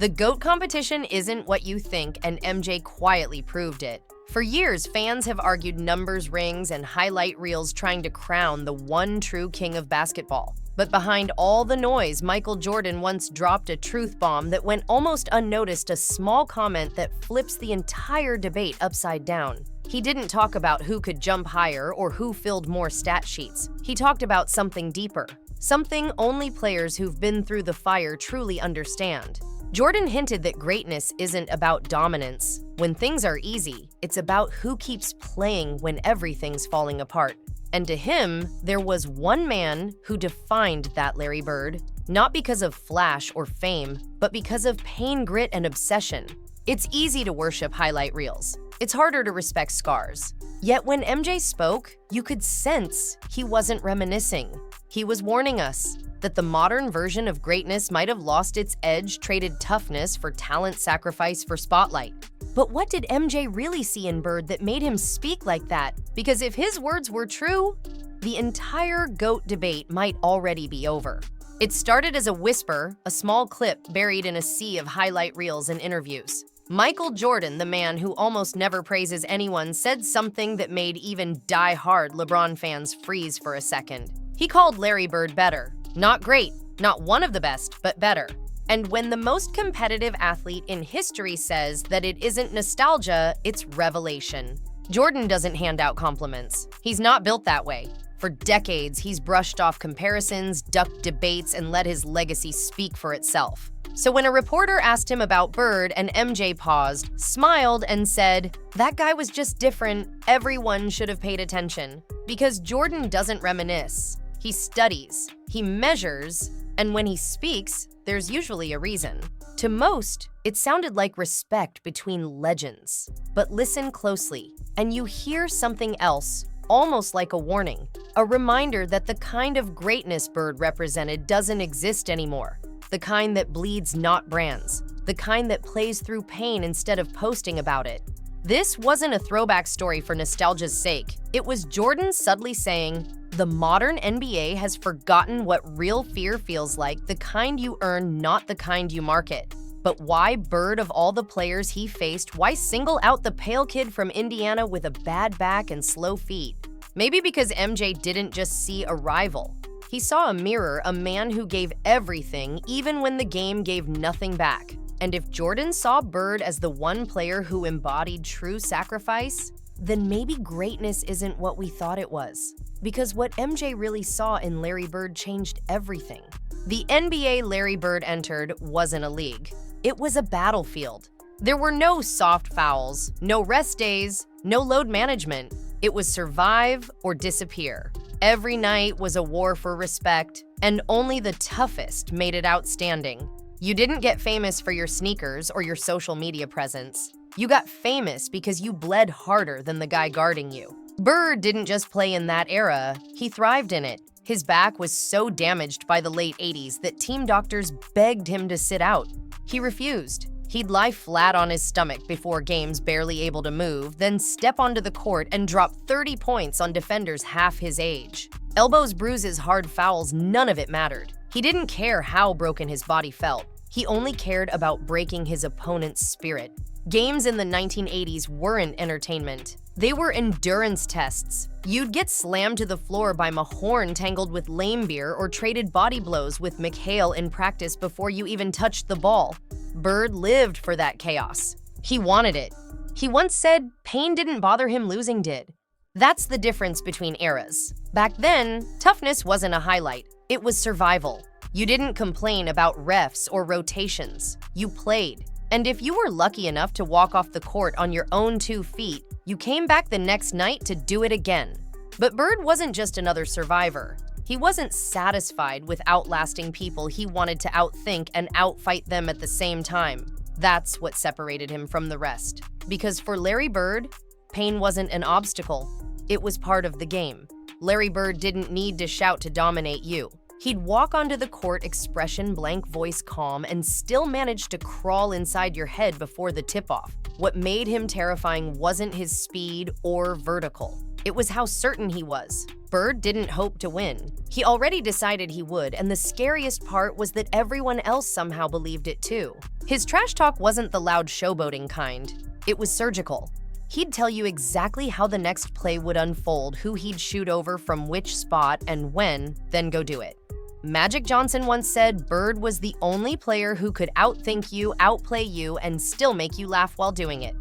The GOAT competition isn't what you think, and MJ quietly proved it. For years, fans have argued numbers, rings, and highlight reels trying to crown the one true king of basketball. But behind all the noise, Michael Jordan once dropped a truth bomb that went almost unnoticed, a small comment that flips the entire debate upside down. He didn't talk about who could jump higher or who filled more stat sheets. He talked about something deeper, something only players who've been through the fire truly understand. Jordan hinted that greatness isn't about dominance. When things are easy, it's about who keeps playing when everything's falling apart. And to him, there was one man who defined that: Larry Bird. Not because of flash or fame, but because of pain, grit, and obsession. It's easy to worship highlight reels. It's harder to respect scars. Yet when MJ spoke, you could sense he wasn't reminiscing. He was warning us that the modern version of greatness might have lost its edge, traded toughness for talent, sacrifice for spotlight. But what did MJ really see in Bird that made him speak like that? Because if his words were true, the entire GOAT debate might already be over. It started as a whisper, a small clip buried in a sea of highlight reels and interviews. Michael Jordan, the man who almost never praises anyone, said something that made even die-hard LeBron fans freeze for a second. He called Larry Bird better. Not great, not one of the best, but better. And when the most competitive athlete in history says that it isn't nostalgia, it's revelation. Jordan doesn't hand out compliments. He's not built that way. For decades, he's brushed off comparisons, ducked debates, and let his legacy speak for itself. So when a reporter asked him about Bird and MJ paused, smiled, and said, "That guy was just different, everyone should have paid attention." Because Jordan doesn't reminisce. He studies, he measures, and when he speaks, there's usually a reason. To most, it sounded like respect between legends. But listen closely, and you hear something else, almost like a warning. A reminder that the kind of greatness Bird represented doesn't exist anymore. The kind that bleeds, not brands. The kind that plays through pain instead of posting about it. This wasn't a throwback story for nostalgia's sake. It was Jordan subtly saying, the modern NBA has forgotten what real fear feels like, the kind you earn, not the kind you market. But why Bird, of all the players he faced, why single out the pale kid from Indiana with a bad back and slow feet? Maybe because MJ didn't just see a rival. He saw a mirror, a man who gave everything, even when the game gave nothing back. And if Jordan saw Bird as the one player who embodied true sacrifice, then maybe greatness isn't what we thought it was. Because what MJ really saw in Larry Bird changed everything. The NBA Larry Bird entered wasn't a league. It was a battlefield. There were no soft fouls, no rest days, no load management. It was survive or disappear. Every night was a war for respect, and only the toughest made it outstanding. You didn't get famous for your sneakers or your social media presence. You got famous because you bled harder than the guy guarding you. Bird didn't just play in that era, he thrived in it. His back was so damaged by the late 80s that team doctors begged him to sit out. He refused. He'd lie flat on his stomach before games, barely able to move, then step onto the court and drop 30 points on defenders half his age. Elbows, bruises, hard fouls, none of it mattered. He didn't care how broken his body felt. He only cared about breaking his opponent's spirit. Games in the 1980s weren't entertainment. They were endurance tests. You'd get slammed to the floor by Mahorn tangled with lame beer or traded body blows with McHale in practice before you even touched the ball. Bird lived for that chaos. He wanted it. He once said, pain didn't bother him, losing did. That's the difference between eras. Back then, toughness wasn't a highlight. It was survival. You didn't complain about refs or rotations. You played. And if you were lucky enough to walk off the court on your own 2 feet, you came back the next night to do it again. But Bird wasn't just another survivor. He wasn't satisfied with outlasting people. He wanted to outthink and outfight them at the same time. That's what separated him from the rest. Because for Larry Bird, pain wasn't an obstacle. It was part of the game. Larry Bird didn't need to shout to dominate you. He'd walk onto the court, expression blank, voice calm, and still manage to crawl inside your head before the tip-off. What made him terrifying wasn't his speed or vertical. It was how certain he was. Bird didn't hope to win. He already decided he would, and the scariest part was that everyone else somehow believed it too. His trash talk wasn't the loud showboating kind. It was surgical. He'd tell you exactly how the next play would unfold, who he'd shoot over from which spot and when, then go do it. Magic Johnson once said Bird was the only player who could outthink you, outplay you, and still make you laugh while doing it.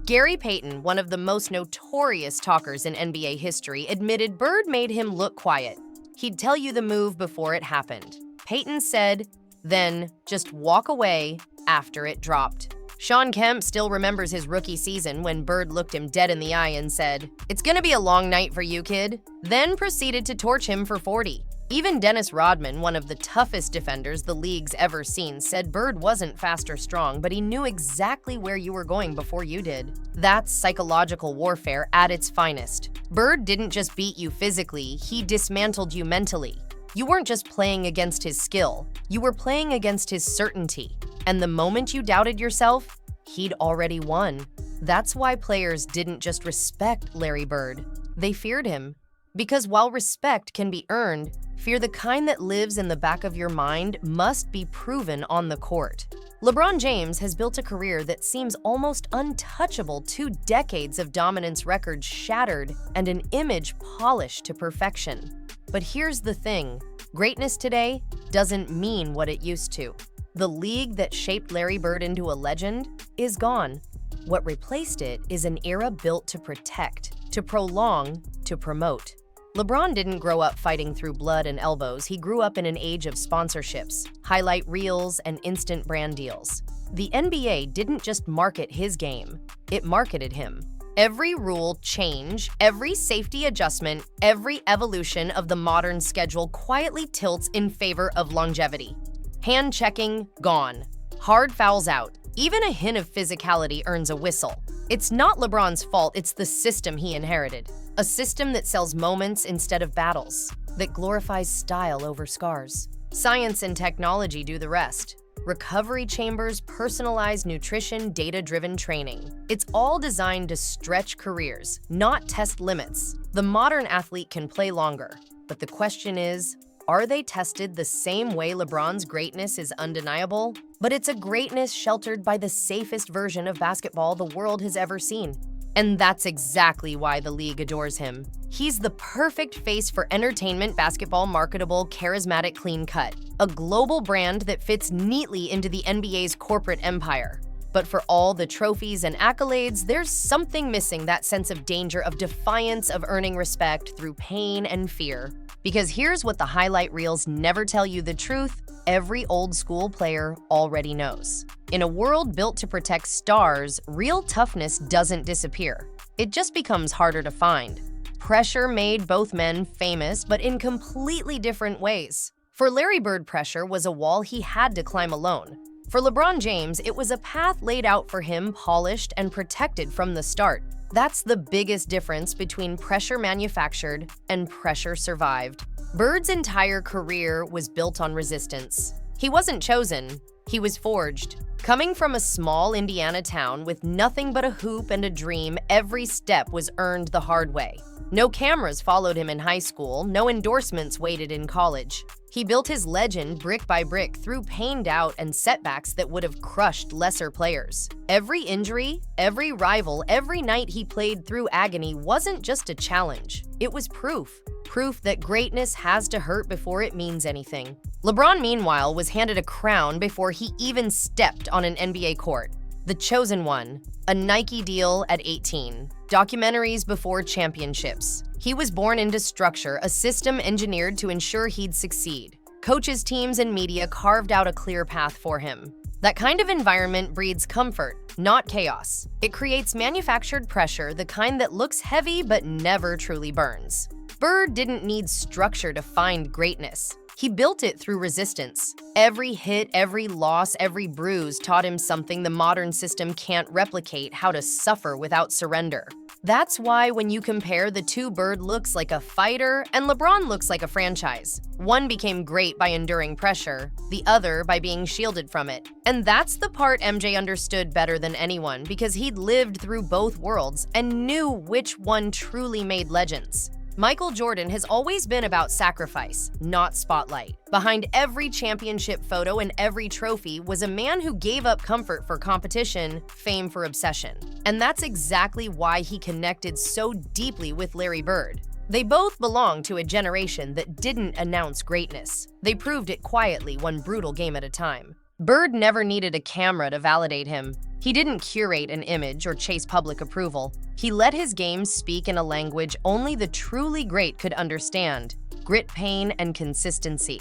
Gary Payton, one of the most notorious talkers in NBA history, admitted Bird made him look quiet. He'd tell you the move before it happened. Payton said, then just walk away after it dropped. Shawn Kemp still remembers his rookie season when Bird looked him dead in the eye and said, "It's gonna be a long night for you, kid," then proceeded to torch him for 40. Even Dennis Rodman, one of the toughest defenders the league's ever seen, said Bird wasn't fast or strong, but he knew exactly where you were going before you did. That's psychological warfare at its finest. Bird didn't just beat you physically, he dismantled you mentally. You weren't just playing against his skill, you were playing against his certainty. And the moment you doubted yourself, he'd already won. That's why players didn't just respect Larry Bird, they feared him. Because while respect can be earned, fear, the kind that lives in the back of your mind, must be proven on the court. LeBron James has built a career that seems almost untouchable, 2 decades of dominance, records shattered, and an image polished to perfection. But here's the thing, greatness today doesn't mean what it used to. The league that shaped Larry Bird into a legend is gone. What replaced it is an era built to protect, to prolong, to promote. LeBron didn't grow up fighting through blood and elbows. He grew up in an age of sponsorships, highlight reels, and instant brand deals. The NBA didn't just market his game, it marketed him. Every rule change, every safety adjustment, every evolution of the modern schedule quietly tilts in favor of longevity. Hand checking, gone. Hard fouls out. Even a hint of physicality earns a whistle. It's not LeBron's fault, it's the system he inherited. A system that sells moments instead of battles, that glorifies style over scars. Science and technology do the rest. Recovery chambers, personalized nutrition, data-driven training. It's all designed to stretch careers, not test limits. The modern athlete can play longer, but the question is, are they tested the same way LeBron's greatness is undeniable? But it's a greatness sheltered by the safest version of basketball the world has ever seen. And that's exactly why the league adores him. He's the perfect face for entertainment basketball, marketable, charismatic, clean cut. A global brand that fits neatly into the NBA's corporate empire. But for all the trophies and accolades, there's something missing, that sense of danger, of defiance, of earning respect through pain and fear. Because here's what the highlight reels never tell you: the truth every old school player already knows. In a world built to protect stars, real toughness doesn't disappear. It just becomes harder to find. Pressure made both men famous, but in completely different ways. For Larry Bird, pressure was a wall he had to climb alone. For LeBron James, it was a path laid out for him, polished and protected from the start. That's the biggest difference between pressure manufactured and pressure survived. Bird's entire career was built on resistance. He wasn't chosen, he was forged. Coming from a small Indiana town with nothing but a hoop and a dream, every step was earned the hard way. No cameras followed him in high school, no endorsements waited in college. He built his legend brick by brick through pain, doubt, and setbacks that would have crushed lesser players. Every injury, every rival, every night he played through agony wasn't just a challenge. It was proof. Proof that greatness has to hurt before it means anything. LeBron, meanwhile, was handed a crown before he even stepped on an NBA court. The chosen one, a Nike deal at 18, documentaries before championships. He was born into structure, a system engineered to ensure he'd succeed. Coaches, teams, and media carved out a clear path for him. That kind of environment breeds comfort, not chaos. It creates manufactured pressure, the kind that looks heavy but never truly burns. Bird didn't need structure to find greatness. He built it through resistance. Every hit, every loss, every bruise taught him something the modern system can't replicate: how to suffer without surrender. That's why when you compare the two, Bird looks like a fighter and LeBron looks like a franchise. One became great by enduring pressure, the other by being shielded from it. And that's the part MJ understood better than anyone, because he'd lived through both worlds and knew which one truly made legends. Michael Jordan has always been about sacrifice, not spotlight. Behind every championship photo and every trophy was a man who gave up comfort for competition, fame for obsession. And that's exactly why he connected so deeply with Larry Bird. They both belong to a generation that didn't announce greatness. They proved it quietly, one brutal game at a time. Bird never needed a camera to validate him. He didn't curate an image or chase public approval. He let his game speak in a language only the truly great could understand: grit, pain, and consistency.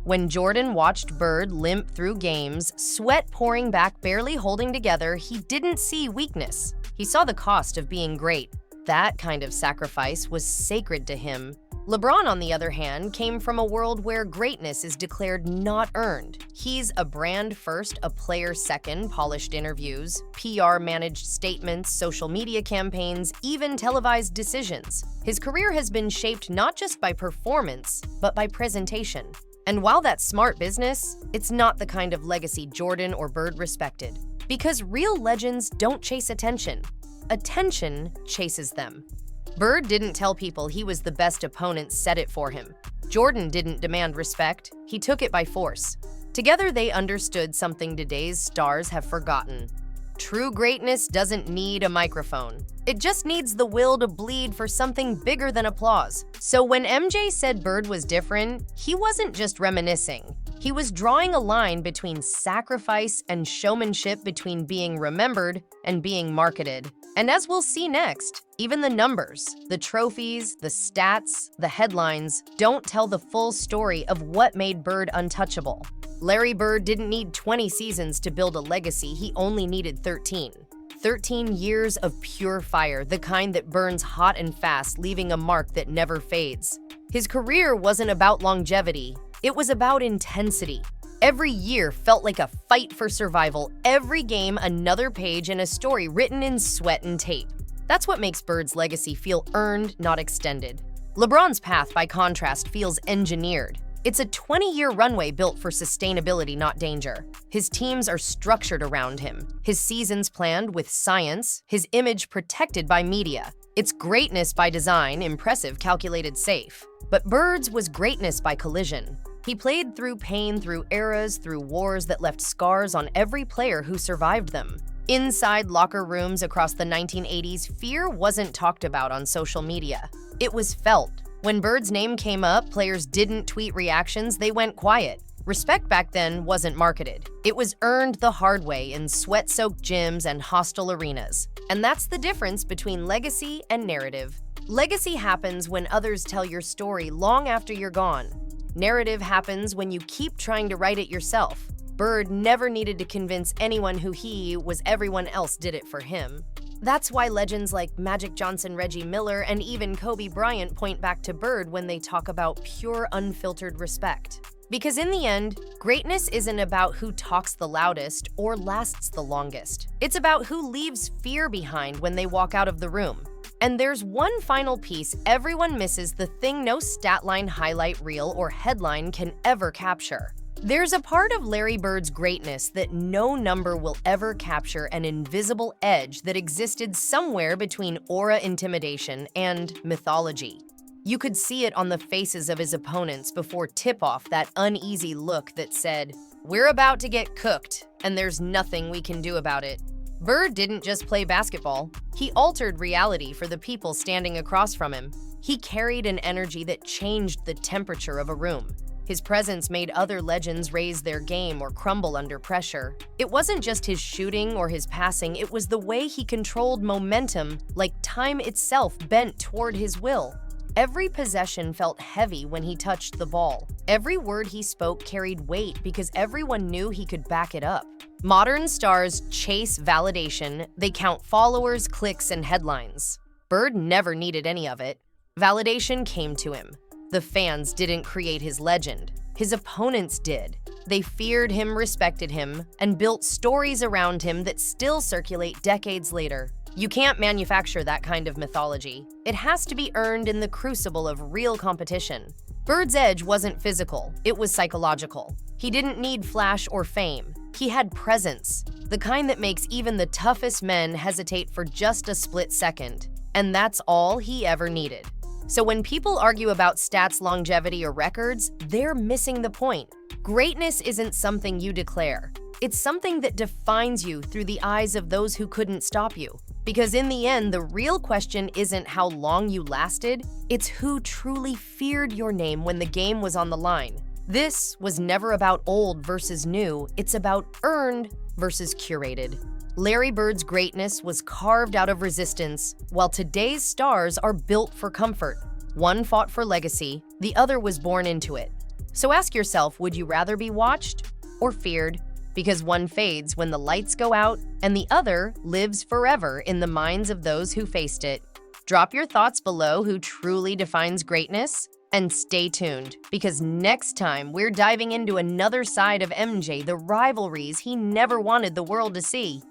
When Jordan watched Bird limp through games, sweat pouring back, barely holding together, he didn't see weakness. He saw the cost of being great. That kind of sacrifice was sacred to him. LeBron, on the other hand, came from a world where greatness is declared, not earned. He's a brand first, a player second, polished interviews, PR-managed statements, social media campaigns, even televised decisions. His career has been shaped not just by performance, but by presentation. And while that's smart business, it's not the kind of legacy Jordan or Bird respected. Because real legends don't chase attention. Attention chases them. Bird didn't tell people he was the best, opponents said it for him. Jordan didn't demand respect, he took it by force. Together they understood something today's stars have forgotten. True greatness doesn't need a microphone. It just needs the will to bleed for something bigger than applause. So when MJ said Bird was different, he wasn't just reminiscing. He was drawing a line between sacrifice and showmanship, between being remembered and being marketed. And as we'll see next, even the numbers, the trophies, the stats, the headlines don't tell the full story of what made Bird untouchable. Larry Bird didn't need 20 seasons to build a legacy, he only needed 13. 13 years of pure fire, the kind that burns hot and fast, leaving a mark that never fades. His career wasn't about longevity, it was about intensity. Every year felt like a fight for survival, every game another page in a story written in sweat and tape. That's what makes Bird's legacy feel earned, not extended. LeBron's path, by contrast, feels engineered. It's a 20-year runway built for sustainability, not danger. His teams are structured around him, his seasons planned with science, his image protected by media. It's greatness by design, impressive, calculated, safe. But Bird's was greatness by collision. He played through pain, through eras, through wars that left scars on every player who survived them. Inside locker rooms across the 1980s, fear wasn't talked about on social media. It was felt. When Bird's name came up, players didn't tweet reactions, they went quiet. Respect back then wasn't marketed. It was earned the hard way in sweat-soaked gyms and hostile arenas. And that's the difference between legacy and narrative. Legacy happens when others tell your story long after you're gone. Narrative happens when you keep trying to write it yourself. Bird never needed to convince anyone who he was, everyone else did it for him. That's why legends like Magic Johnson, Reggie Miller, and even Kobe Bryant point back to Bird when they talk about pure, unfiltered respect. Because in the end, greatness isn't about who talks the loudest or lasts the longest. It's about who leaves fear behind when they walk out of the room. And there's one final piece everyone misses, the thing no stat line, highlight reel, or headline can ever capture. There's a part of Larry Bird's greatness that no number will ever capture, an invisible edge that existed somewhere between aura, intimidation, and mythology. You could see it on the faces of his opponents before tip-off, that uneasy look that said, "We're about to get cooked, and there's nothing we can do about it." Bird didn't just play basketball, he altered reality for the people standing across from him. He carried an energy that changed the temperature of a room. His presence made other legends raise their game or crumble under pressure. It wasn't just his shooting or his passing, it was the way he controlled momentum, like time itself bent toward his will. Every possession felt heavy when he touched the ball. Every word he spoke carried weight because everyone knew he could back it up. Modern stars chase validation, they count followers, clicks, and headlines. Bird never needed any of it. Validation came to him. The fans didn't create his legend. His opponents did. They feared him, respected him, and built stories around him that still circulate decades later. You can't manufacture that kind of mythology. It has to be earned in the crucible of real competition. Bird's edge wasn't physical, it was psychological. He didn't need flash or fame. He had presence, the kind that makes even the toughest men hesitate for just a split second. And that's all he ever needed. So when people argue about stats, longevity, or records, they're missing the point. Greatness isn't something you declare. It's something that defines you through the eyes of those who couldn't stop you. Because in the end, the real question isn't how long you lasted, it's who truly feared your name when the game was on the line. This was never about old versus new, it's about earned versus curated. Larry Bird's greatness was carved out of resistance, while today's stars are built for comfort. One fought for legacy, the other was born into it. So ask yourself, would you rather be watched or feared? Because one fades when the lights go out, and the other lives forever in the minds of those who faced it. Drop your thoughts below who truly defines greatness, and stay tuned, because next time we're diving into another side of MJ, the rivalries he never wanted the world to see.